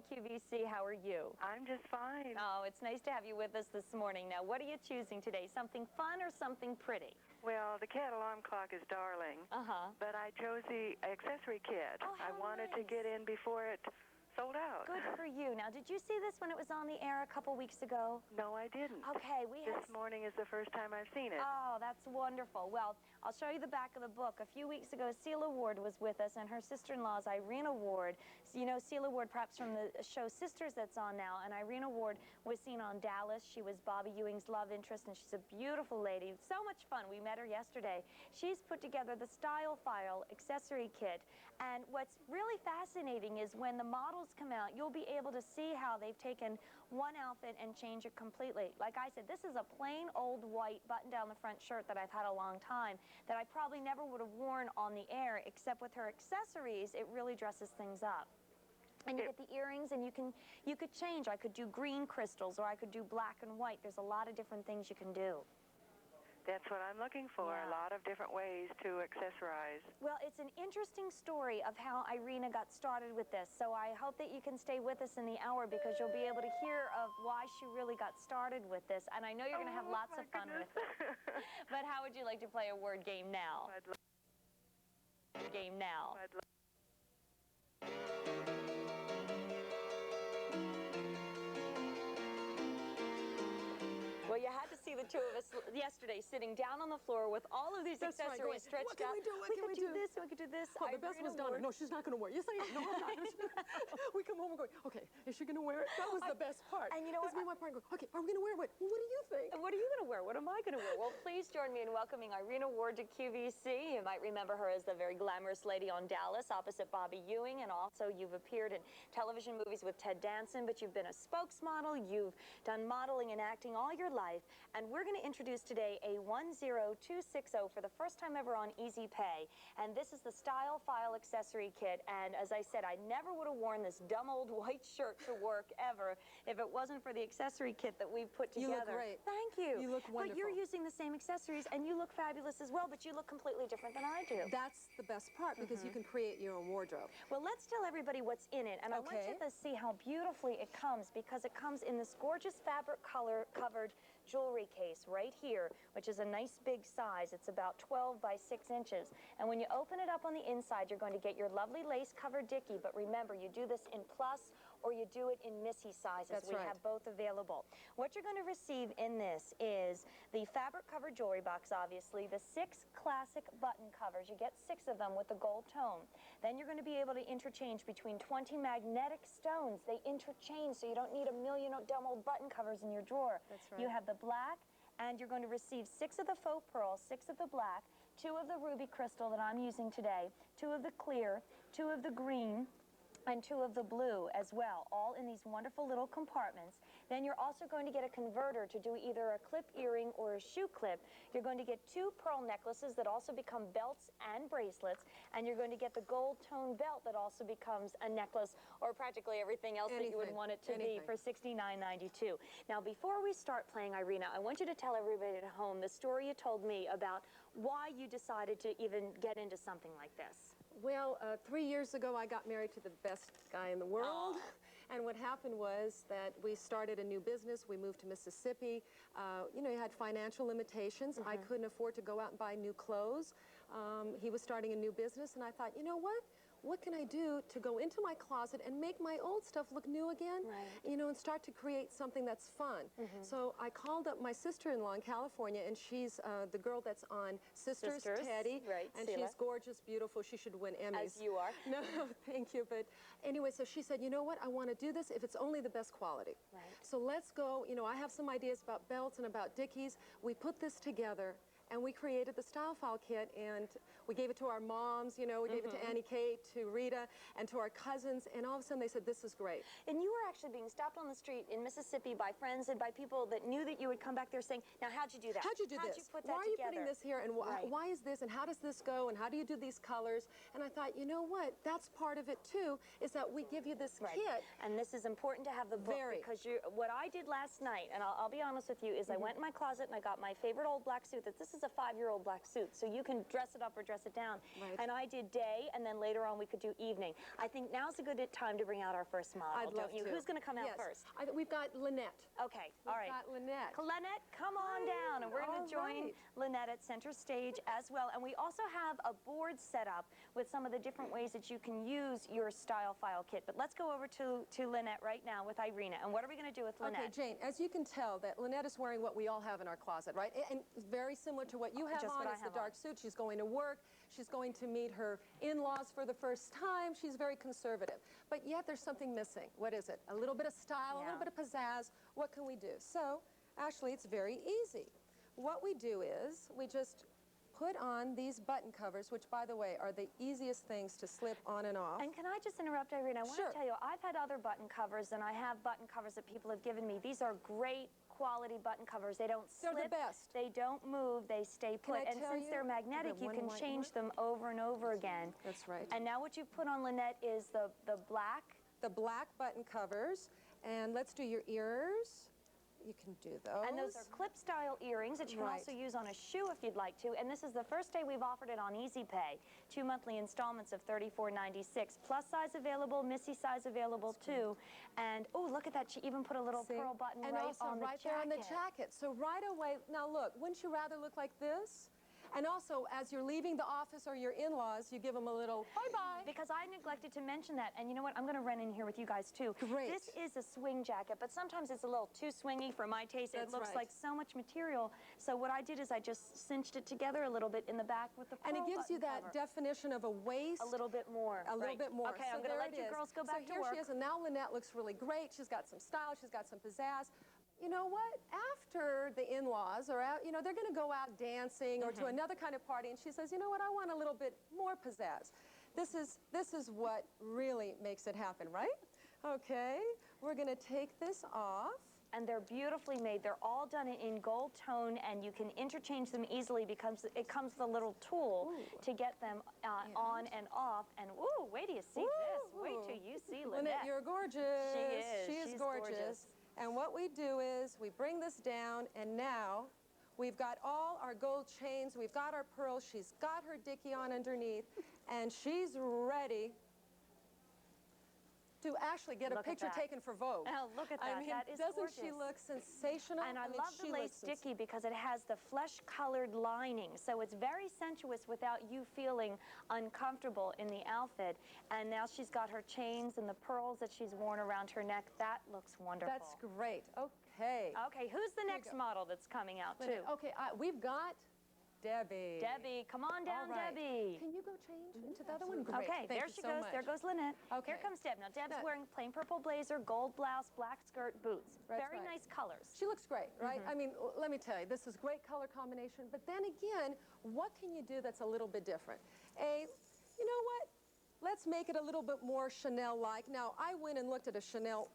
QVC. How are you? I'm just fine. Oh, it's nice to have you with us this morning. Now, what are you choosing today? Something fun or something pretty? Well, the cat alarm clock is darling, but I chose the accessory kit. Oh, how I wanted nice. to get in before it sold out. Good for you. Now, did you see this when it was on the air a couple weeks ago? No, I didn't. Okay, This morning is the first time I've seen it. Oh, that's wonderful. Well, I'll show you the back of the book. A few weeks ago, Celia Ward was with us, and her sister-in-law is Irina Ward. So, you know Celia Ward perhaps from the show Sisters that's on now, and Irina Ward was seen on Dallas. She was Bobby Ewing's love interest, and she's a beautiful lady. So much fun. We met her yesterday. She's put together the Style File accessory kit, and what's really fascinating is when the models come out, you'll be able to see how they've taken one outfit and changed it completely. Like I said, this is a plain old white button down the front shirt that I've had a long time that I probably never would have worn on the air, except with her accessories, it really dresses things up. And you get the earrings, and you could change. I could do green crystals, or I could do black and white. There's a lot of different things you can do. That's what I'm looking for, a lot of different ways to accessorize. Well, it's an interesting story of how Irina got started with this, so I hope that you can stay with us in the hour because you'll be able to hear of why she really got started with this, and I know you're going to have lots of fun with it. But how would you like to play a word game now? I'd love Game now. I'd love Well, you had to see the two of us yesterday sitting down on the floor with all of these accessories stretched what can out. we do? What we can could we do this, we could do this. Oh, the best was done. No, she's not going to wear it. Yes, I am. No, I'm not. We come home and go, okay, is she going to wear it? That was the best part. And you know what? Me and my partner go, okay, are we going to wear it? Well, what do you think? What are you going to wear? What am I going to wear? Well, please join me in welcoming Irina Ward to QVC. You might remember her as the very glamorous lady on Dallas opposite Bobby Ewing, and also you've appeared in television movies with Ted Danson, but you've been a spokesmodel. You've done modeling and acting all your life, and we're going to introduce today a 10260 for the first time ever on Easy Pay, and this is the Style File accessory kit. And as I said, I never would have worn this dumb old white shirt to work ever if it wasn't for the accessory kit that we've put together. You look great. Thank you. You look wonderful. But you're using the same accessories, and you look fabulous as well, but you look completely different than I do. That's the best part because you can create your own wardrobe. Well, let's tell everybody what's in it, and I want you to see how beautifully it comes, because it comes in this gorgeous fabric color covered jewelry case right here, which is a nice big size. It's about 12 by 6 inches. And when you open it up on the inside, you're going to get your lovely lace-covered dickie. But remember, you do this in plus or you do it in Missy sizes. That's we right. have both available. What you're going to receive in this is the fabric-covered jewelry box, obviously, the 6 classic button covers. You get 6 of them with the gold tone. Then you're going to be able to interchange between 20 magnetic stones. They interchange, so you don't need a million dumb old button covers in your drawer. That's right. You have the black, and you're going to receive 6 of the faux pearl, 6 of the black, 2 of the ruby crystal that I'm using today, 2 of the clear, 2 of the green, and 2 of the blue as well, all in these wonderful little compartments. Then you're also going to get a converter to do either a clip earring or a shoe clip. You're going to get 2 pearl necklaces that also become belts and bracelets, and you're going to get the gold tone belt that also becomes a necklace, or practically everything else that you would want it to be for $69.92. Now, before we start playing, Irina, I want you to tell everybody at home the story you told me about why you decided to even get into something like this. Well, 3 years ago, I got married to the best guy in the world. And what happened was that we started a new business. We moved to Mississippi. You know, he had financial limitations. I couldn't afford to go out and buy new clothes. He was starting a new business, and I thought, you know what? What can I do to go into my closet and make my old stuff look new again? Right. You know, and start to create something that's fun. So I called up my sister-in-law in California, and she's the girl that's on Sisters, Teddy. Right, and Celia. she's gorgeous, beautiful. She should win Emmys. As you are. No, thank you. But anyway, so she said, you know what? I want to do this if it's only the best quality. Right. So let's go. You know, I have some ideas about belts and about dickies. We put this together, and we created the Style File kit, and we gave it to our moms, you know, we gave it to Annie Kate, to Rita, and to our cousins, and all of a sudden they said, this is great. And you were actually being stopped on the street in Mississippi by friends and by people that knew that you would come back there saying, now, how'd you do that? How'd you do How'd this? you put that why are you together? putting this here, and why is this, and how does this go, and how do you do these colors? And I thought, you know what, that's part of it too, is that we give you this kit. And this is important to have the book because what I did last night, and I'll be honest with you, is I went in my closet and I got my favorite old black suit. This is a 5-year-old black suit, so you can dress it up or dress dress it down. Right. And I did day, and then later on we could do evening. I think now's a good time to bring out our first model, I'd love don't you? to. Who's going to come out Yes. first? We've got Lynette. Okay, all right. We've got Lynette. Lynette, come on down, and we're going to join Lynette at center stage as well. And we also have a board set up with some of the different ways that you can use your style file kit. But let's go over to Lynette right now with Irina. And what are we going to do with Lynette? Okay, Jane, as you can tell, that Lynette is wearing what we all have in our closet, right? And very similar to what you have Just on. what I It's have the dark suit. She's going to work. She's going to meet her in-laws for the first time. She's very conservative. But yet there's something missing. What is it? A little bit of style, a little bit of pizzazz. What can we do? So, actually, it's very easy. What we do is we just put on these button covers, which, by the way, are the easiest things to slip on and off. And can I just interrupt, Irene? I want to tell you, I've had other button covers, and I have button covers that people have given me. These are great quality button covers. They don't slip. They're the best. They don't move. They stay put. And since they're magnetic, you can change them over and over again. That's right. And now what you've put on, Lynette, is the black. The black button covers. And let's do your ears. You can do those. And those are clip-style earrings that you can also use on a shoe if you'd like to. And this is the first day we've offered it on Easy Pay. 2 monthly installments of $34.96. Plus size available, Missy size available too. And oh, look at that! She even put a little pearl button and right also on the right there on the jacket. So right away, now look, wouldn't you rather look like this? And also, as you're leaving the office or your in-laws, you give them a little bye-bye. Because I neglected to mention that, and you know what? I'm going to run in here with you guys, too. Great. This is a swing jacket, but sometimes it's a little too swingy for my taste. It looks like so much material. So what I did is I just cinched it together a little bit in the back with the pearl And it gives you that definition of a waist. a little bit more. A little bit more. Okay, I'm going to let you girls go back to work. So here she is, and now Lynette looks really great. She's got some style. She's got some pizzazz. You know what? After the in-laws are out, you know, they're going to go out dancing or to another kind of party, and she says, you know what? I want a little bit more pizzazz. This is what really makes it happen, right? Okay, we're going to take this off. And they're beautifully made. They're all done in gold tone, and you can interchange them easily because it comes with a little tool to get them on and off. And ooh, wait till you see this. Wait till you see Lynette. Lynette, you're gorgeous. She is. She's gorgeous. And what we do is we bring this down, and now we've got all our gold chains, we've got our pearls, she's got her dickie on underneath, and she's ready to actually get a picture taken for Vogue. Oh, look at that. I mean, that is doesn't gorgeous. she look sensational? And I love the lace dickie because it has the flesh-colored lining, so it's very sensuous without you feeling uncomfortable in the outfit. And now she's got her chains and the pearls that she's worn around her neck. That looks wonderful. That's great. Okay. Okay, who's the next model that's coming out, too? Okay, we've got Debbie. Debbie, come on down, Debbie. Can you go change into the other one? Great. Okay, there she goes. There goes Lynette. Okay. Here comes Deb. Now, Deb's wearing plain purple blazer, gold blouse, black skirt, boots. Very nice colors. She looks great, right? I mean, let me tell you, this is great color combination. But then again, what can you do that's a little bit different? You know what? Let's make it a little bit more Chanel-like. Now, I went and looked at a Chanel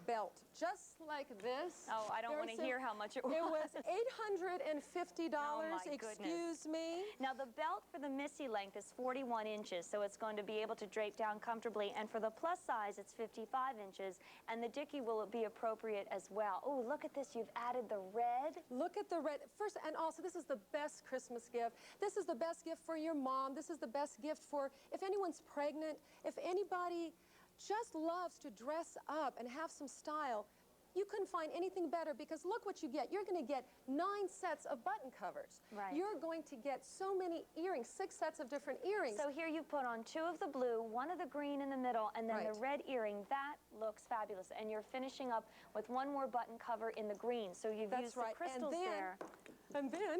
belt just like this. Oh, I don't want to hear how much it was. It was $850. Oh, my Excuse me. Now, the belt for the Missy length is 41 inches, so it's going to be able to drape down comfortably. And for the plus size, it's 55 inches, and the dickie will be appropriate as well. Oh, look at this. You've added the red. Look at the red. First, and also, this is the best Christmas gift. This is the best gift for your mom. This is the best gift for if anyone's pregnant, if anybody just loves to dress up and have some style. You couldn't find anything better because look what you get. You're going to get 9 sets of button covers. Right. You're going to get so many earrings, 6 sets of different earrings. So here you put on 2 of the blue, 1 of the green in the middle, and then the red earring. That looks fabulous. And you're finishing up with 1 more button cover in the green. So you've used the crystals there. And then,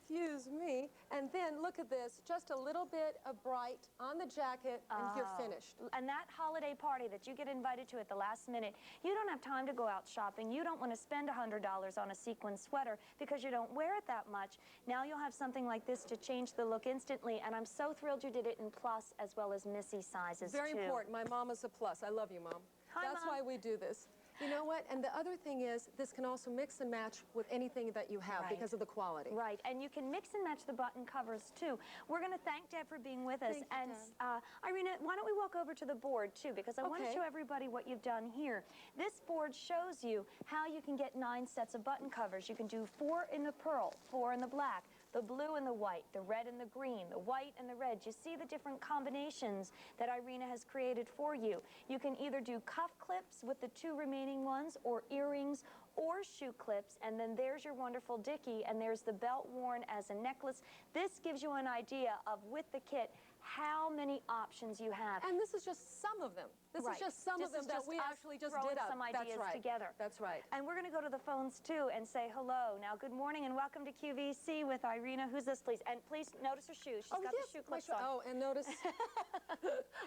excuse me, and then look at this, just a little bit of bright on the jacket, and you're finished. And that holiday party that you get invited to at the last minute, you don't have time to go out shopping. You don't want to spend $100 on a sequin sweater because you don't wear it that much. Now you'll have something like this to change the look instantly, and I'm so thrilled you did it in plus as well as Missy sizes, Very important. My mom is a plus. I love you, Mom. Hi, That's Mom. why we do this. You know what? And the other thing is, this can also mix and match with anything that you have because of the quality. Right, and you can mix and match the button covers, too. We're going to thank Deb for being with us. Thank you, and Irina, why don't we walk over to the board, too, because I want to show everybody what you've done here. This board shows you how you can get 9 sets of button covers. You can do 4 in the pearl, 4 in the black, the blue and the white, the red and the green, the white and the red. You see the different combinations that Irina has created for you. You can either do cuff clips with the 2 remaining ones, or earrings, or shoe clips, and then there's your wonderful dickie, and there's the belt worn as a necklace. This gives you an idea of, with the kit, how many options you have. And this is just some of them. This is just some of them that we actually just did up. Some ideas together. That's right. And we're going to go to the phones too and say hello. Now, good morning and welcome to QVC with Irina. Who's this, please? And please notice her shoes. She's got the shoe clips on. Oh, and notice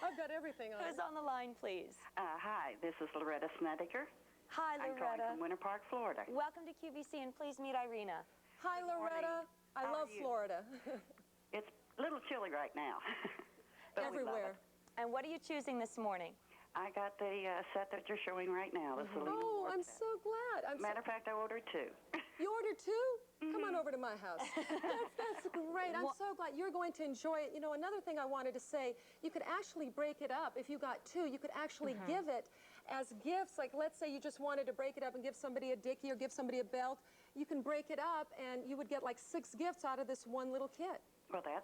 I've got everything on. Who's on the line, please? Hi, this is Loretta Snedeker. Hi, I'm calling Loretta. from Winter Park, Florida. Welcome to QVC, and please meet Irina. Hi, Loretta. I love Florida. It's a little chilly right now. But everywhere. And what are you choosing this morning? I got the set that you're showing right now. Oh, I'm so glad. Matter of fact, I ordered 2. You ordered 2? Come on over to my house. That's great. I'm so glad you're going to enjoy it. You know, another thing I wanted to say, you could actually break it up. If you got 2, you could actually give it as gifts. Like, let's say you just wanted to break it up and give somebody a dickie or give somebody a belt. You can break it up, and you would get like 6 gifts out of this one little kit. Well, that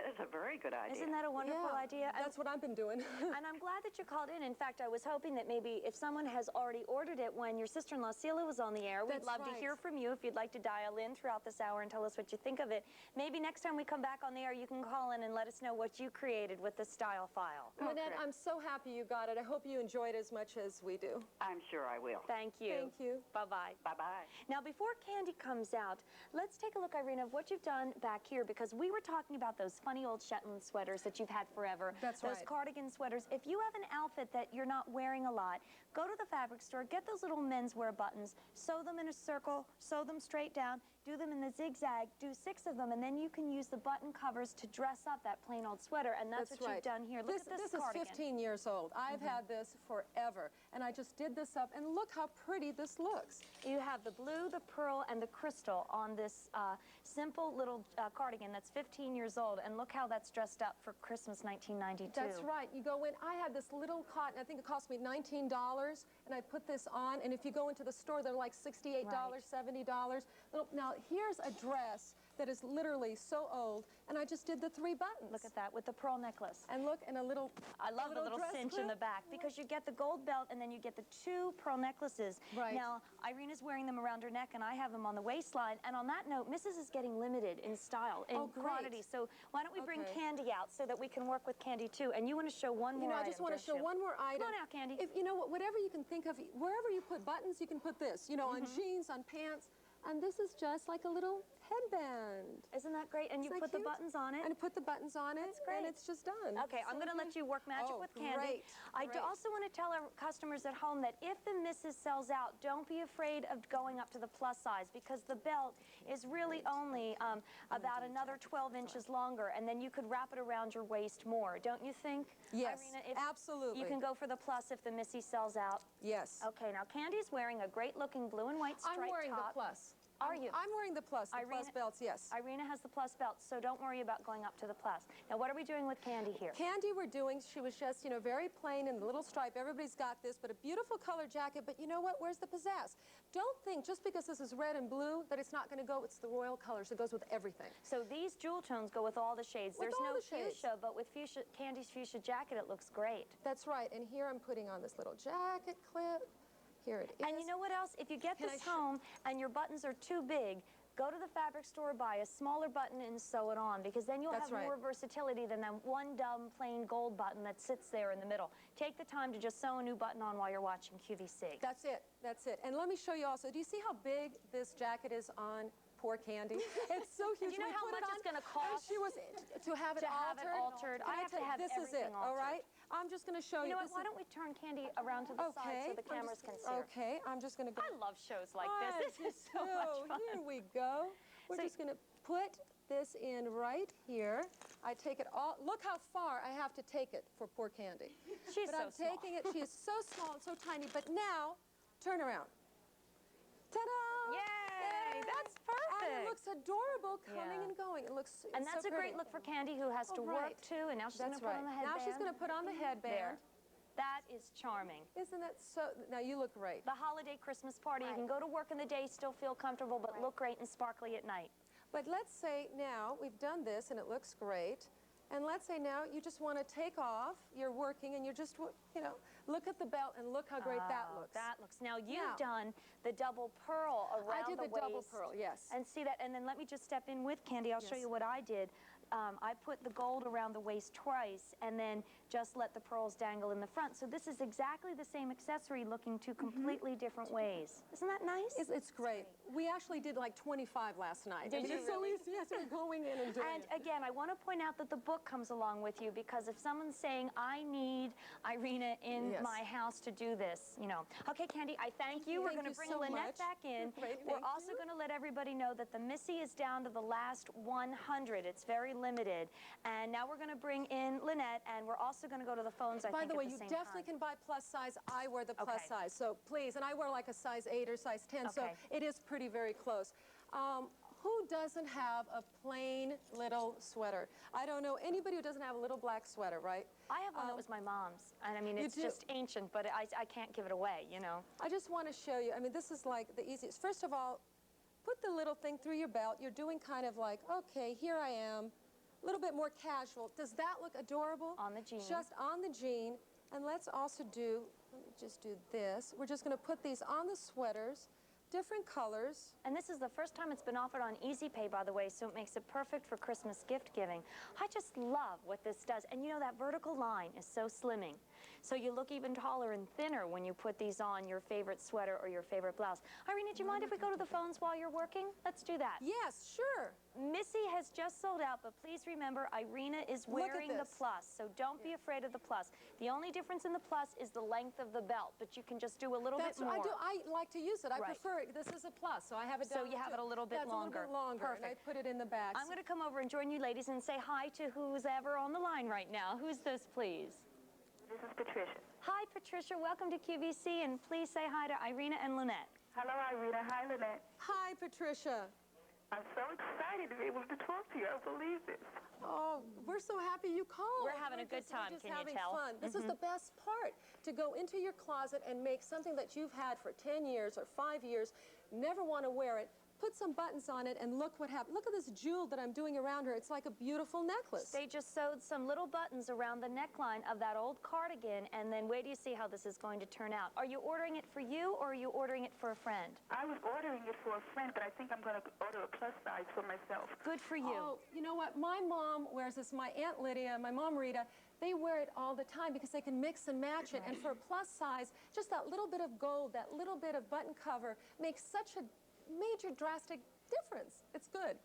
is a very good idea. Isn't that a wonderful idea? That's what I've been doing. And I'm glad that you called in. In fact, I was hoping that maybe if someone has already ordered it when your sister-in-law Celia was on the air, we'd love to hear from you if you'd like to dial in throughout this hour and tell us what you think of it. Maybe next time we come back on the air, you can call in and let us know what you created with the style file. Lynette, I'm so happy you got it. I hope you enjoyed it as much as we do. I'm sure I will. Thank you. Thank you. Bye-bye. Bye-bye. Now, before Candy comes out, let's take a look, Irina, of what you've done back here, because we were talking about those funny old Shetland sweaters that you've had forever. That's right. Those cardigan sweaters. If you have an outfit that you're not wearing a lot, go to the fabric store, get those little menswear buttons, sew them in a circle, sew them straight down, do them in the zigzag, do 6 of them, and then you can use the button covers to dress up that plain old sweater, and that's what you've done here. Look at this cardigan. This is 15 years old. I've had this forever, and I just did this up, and look how pretty this looks. You have the blue, the pearl, and the crystal on this simple little cardigan that's 15 years old, and look how that's dressed up for Christmas 1992. That's right. You go in, I had this little cotton, I think it cost me $19, and I put this on, and if you go into the store, they're like $68, $70. Now, here's a dress that is literally so old, and I just did the 3 buttons. Look at that, with the pearl necklace. And look, and a little I love the little cinch in the back, because you get the gold belt, and then you get the 2 pearl necklaces. Right. Now, Irina's wearing them around her neck, and I have them on the waistline, and on that note, Mrs. is getting limited in style, in quantity, so why don't we bring Candy out so that we can work with Candy too, and you want to show one more item, I just want to show one more item. Come on out, Candy. If, you know, whatever you can think of, wherever you put buttons, you can put this, you know, on jeans, on pants. And this is just like a little headband. Isn't that great? And you put the buttons on it? And put the buttons on it, and it's just done. Okay, I'm going to let you work magic with Candy. I also want to tell our customers at home that if the missus sells out, don't be afraid of going up to the plus size, because the belt is really only about another 12 inches longer, and then you could wrap it around your waist more, don't you think? Yes, Irina, absolutely. You can go for the plus if the missy sells out. Yes. Okay, now Candy's wearing a great-looking blue and white striped top. I'm wearing the plus. Are you? I'm wearing the plus belts, yes. Irina has the plus belt, so don't worry about going up to the plus. Now, what are we doing with Candy here? Candy we're doing, she was just, you know, very plain in the little stripe. Everybody's got this, but a beautiful color jacket. But you know what? Where's the pizzazz? Don't think just because this is red and blue that it's not going to go. It's the royal colors. It goes with everything. So these jewel tones go with all the shades. There's no fuchsia, but with Candy's fuchsia jacket, it looks great. That's right. And here I'm putting on this little jacket clip. Here it is. And you know what else? If you get this home and your buttons are too big, go to the fabric store, buy a smaller button, and sew it on, because then you'll have more versatility than that one dumb, plain gold button that sits there in the middle. Take the time to just sew a new button on while you're watching QVC. That's it. That's it. And let me show you also, do you see how big this jacket is on poor Candy? It's so huge. Do you know how much it's going to cost? She was to have it altered. I have to have everything altered. All right? I'm just going to show you. You know what? Why don't we turn Candy around to the side so the cameras can see her? Okay, I'm just going to go. I love shows like this. This is so much fun. Here we go. We're just going to put this in right here. I take it all. Look how far I have to take it for poor Candy. She's so small. I'm taking it. She is so small and so tiny. But now, turn around. Ta-da! Yay! That's perfect. And it looks adorable coming and going. It looks And that's a great look for Candy, who has to work too, and now she's going to put on the headband. Now she's going to put on the headband. That is charming. Isn't that so? Now you look great. The holiday Christmas party. You can go to work in the day, still feel comfortable, but look great and sparkly at night. But let's say now we've done this and it looks great. And let's say now you just want to take off, you're working, and you just, you know, look at the belt and look how great that looks. That looks. Now, you've done the double pearl around the waist. I did the double pearl, yes. And see that, and then let me just step in with Candy. I'll show you what I did. I put the gold around the waist twice and then just let the pearls dangle in the front. So this is exactly the same accessory looking two completely different ways. Isn't that nice? It's great. We actually did like 25 last night. Did you really? Yes, we're going in and doing And it. again, I want to point out that the book comes along with you, because if someone's saying, I need Irina in my house to do this, you know. Okay, Candy, I thank you. We're going to bring Lynette back in. We're also going to let everybody know that the Missy is down to the last 100. It's very limited. And now we're going to bring in Lynette, and we're also going to go to the phones, By the way, you definitely can buy plus size. I wear the plus size, so please. And I wear like a size 8 or size 10, so it is pretty very close. Who doesn't have a plain little sweater? I don't know anybody who doesn't have a little black sweater, right? I have one that was my mom's, and I mean, it's just ancient, but I can't give it away, you know. I just want to show you, I mean, this is like the easiest. First of all, put the little thing through your belt. You're doing kind of like, okay, here I am, a little bit more casual. Does that look adorable? On the jean. Just on the jean. And let's also do, let me just do this. We're just going to put these on the sweaters. Different colors. And this is the first time it's been offered on Easy Pay, by the way, so it makes it perfect for Christmas gift giving. I just love what this does. And you know, that vertical line is so slimming. So you look even taller and thinner when you put these on your favorite sweater or your favorite blouse. Irina, do you mind if we go to the phones while you're working? Let's do that. Yes, sure. Missy has just sold out, but please remember, Irina is wearing the plus, so don't be afraid of the plus. The only difference in the plus is the length of the belt, but you can just do a little bit more. I like to use it. I prefer it. This is a plus, so I have it down. So you have it a little bit longer. A little bit longer. Perfect. And I put it in the bag. I'm going to come over and join you ladies and say hi to who's ever on the line right now. Who's this, please? This is Patricia. Hi, Patricia. Welcome to QVC, and please say hi to Irina and Lynette. Hello, Irina. Hi, Lynette. Hi, Patricia. I'm so excited to be able to talk to you. I don't believe this. Oh, we're so happy you called. We're having a good time, can you tell? Fun. This is the best part, to go into your closet and make something that you've had for 10 years or 5 years, never want to wear it, put some buttons on it, and look what happened. Look at this jewel that I'm doing around her. It's like a beautiful necklace. They just sewed some little buttons around the neckline of that old cardigan, and then wait till you see how this is going to turn out. Are you ordering it for you, or are you ordering it for a friend? I was ordering it for a friend, but I think I'm going to order a plus size for myself. Good for you. Oh, you know what? My mom wears this. My Aunt Lydia, my mom Rita, they wear it all the time because they can mix and match it. And for a plus size, just that little bit of gold, that little bit of button cover makes such a major drastic difference. It's good.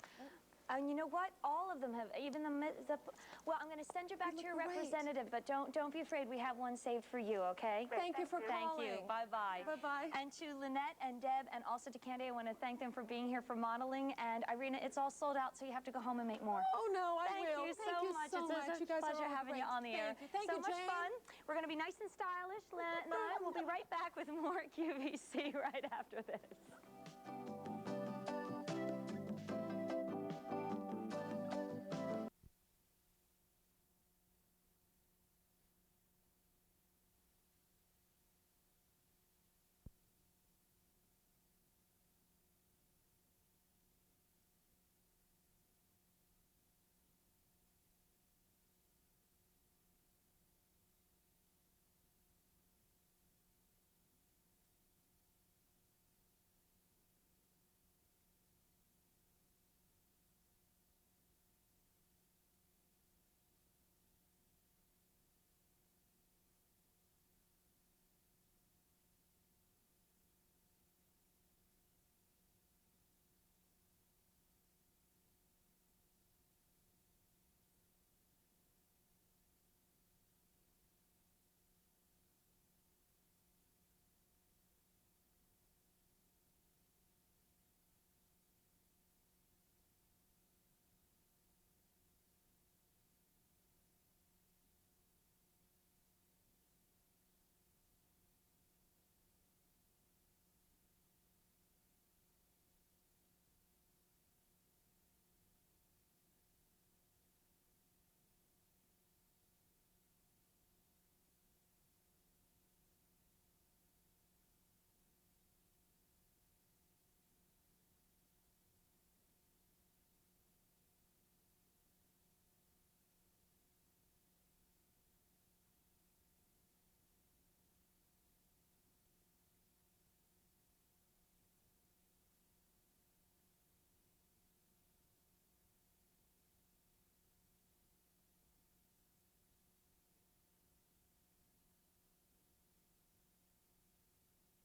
And you know what? All of them have, even well, I'm going to send you back to your representative, but don't be afraid. We have one saved for you, okay? Thank you for calling. Thank you. Bye-bye. Bye-bye. And to Lynette and Deb and also to Candy, I want to thank them for being here for modeling. And Irina, it's all sold out, so you have to go home and make more. Oh, no, I will. Thank you so much. It's a pleasure having you on the air. Thank you, so much fun. We're going to be nice and stylish. Lynette and I will be right back with more QVC right after this.